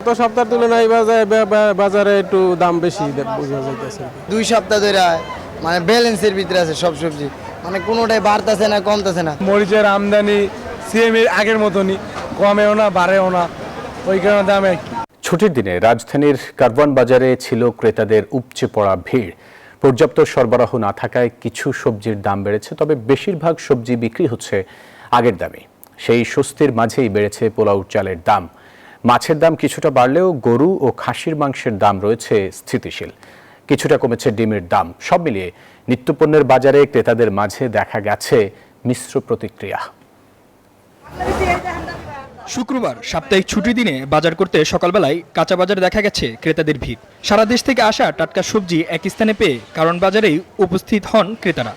তো সপ্তাহের তুলনায় বাজারে একটু দাম বেশি বোঝা যাইতেছে। 2 সপ্তাহ ধরে মানে ব্যালেন্সের ভিতরে আছে সব সবজি, মানে কোনোটাই বাড়তেছে না কমতেছে না। মরিচের আমদানি সিএমের আগের মতনই, কমেও না বাড়েও না, ওই কারণে দামে। ছুটির দিনে রাজধানীর কারওয়ান বাজারে ছিল ক্রেতাদের উপচে পড়া ভিড়। পর্যাপ্ত সরবরাহ না থাকায় কিছু সবজির দাম বেড়েছে, তবে বেশিরভাগ সবজি বিক্রি হচ্ছে আগের দামে। সেই স্বস্তির মাঝেই বেড়েছে পোলাও চালের দাম। মাছের দাম কিছুটা বাড়লেও গরু ও খাসির মাংসের দাম রয়েছে স্থিতিশীল। কিছুটা কমেছে ডিমের দাম। সব মিলিয়ে নিত্যপণ্যের বাজারে ক্রেতাদের মাঝে দেখা গেছে মিশ্র প্রতিক্রিয়া। শুক্রবার সাপ্তাহিক ছুটির দিনে বাজার করতে সকালবেলায় কাঁচা বাজারে দেখা গেছে ক্রেতাদের ভিড়। সারা দেশ থেকে আসা টাটকা সবজি এক স্থানে পেয়ে কারণ বাজারেই উপস্থিত হন ক্রেতারা।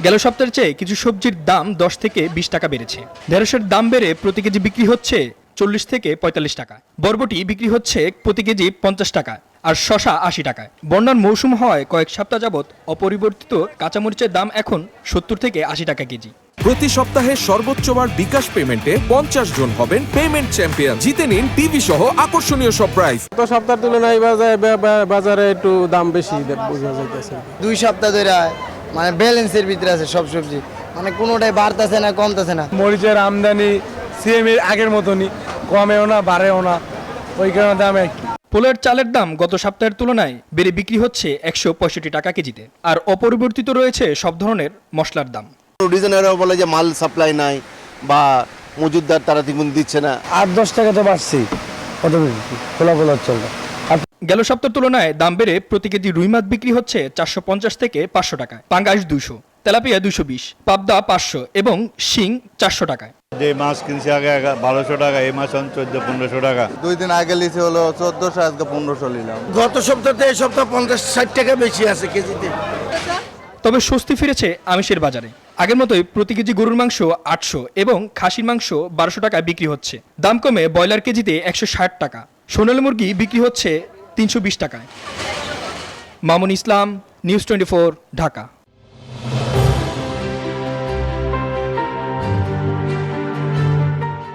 গেল সপ্তাহের চেয়ে কিছু সবজির দাম 10 থেকে 20 টাকা বেড়েছে। ঢেঁড়সের দাম বেড়ে প্রতি কেজি বিক্রি হচ্ছে 40 থেকে 45 টাকা। বরবটি বিক্রি হচ্ছে প্রতি কেজি 50 টাকা, আর শশা 80 টাকায়। বন্যার মৌসুম হওয়ায় কয়েক সপ্তাহ যাবৎ অপরিবর্তিত কাঁচামরিচের দাম এখন 70 থেকে 80 টাকা কেজি। প্রতি সপ্তাহে সর্বোচ্চ বার বিকাশ পেমেন্টে 50 জন হবেন পেমেন্ট চ্যাম্পিয়ন। জিতে নিন টিভি সহ আকর্ষণীয় সব প্রাইজ। তো সপ্তাহের তুলনায় বাজারে একটু দাম বেশি বোঝা যাইতেছে। 2 সপ্তাহ ধরে মানে ব্যালেন্সের ভিতরে আছে সব সবজি, মানে কোনোটাই বাড়তেছে না কমতেছে না। মরিচের আমদানি সিএমের আগের মতনই, কমেও না বাড়েও না, ওই কারণে দামে। পোলার চালের দাম গত সপ্তাহের তুলনায় বেড়ে বিক্রি হচ্ছে 165 টাকা কেজিতে, আর অপরিবর্তিত রয়েছে সব ধরনের মশলার দাম। রিজনেরাও বলে যে মাল সাপ্লাই নাই বা মজুদদার তারা ঠিকমতো দিচ্ছে না। 8-10 টাকা তো বাড়ছি, কত পোলার চালটা। গেল সপ্তাহের তুলনায় দাম বেড়ে প্রতি কেজি রুই মাছ বিক্রি হচ্ছে 450 থেকে 500 টাকায়, পাঙ্গাস 200, তেলাপিয়া 220, পাবদা 500 এবং শিং 400 টাকায়। যে মাছ কিনছে আগে 1200 টাকা, এই মাছ 1400-1500 টাকা। 2 দিন আগে লিচে হলো 1400, আজকে 1500 নিলাম। গত সপ্তাহে এই সপ্তাহ 50-60 টাকা বেশি আছে কেজিতে। তবে স্বস্তি ফিরেছে আমিষের বাজারে। আগের মতোই প্রতি কেজি গরুর মাংস 800 এবং খাসির মাংস 1200 টাকায় বিক্রি হচ্ছে। দাম কমে ব্রয়লার কেজিতে 160 টাকা, সোনালী মুরগি বিক্রি হচ্ছে 320 টাকায়। মামুন ইসলাম, নিউজ 24, ঢাকা।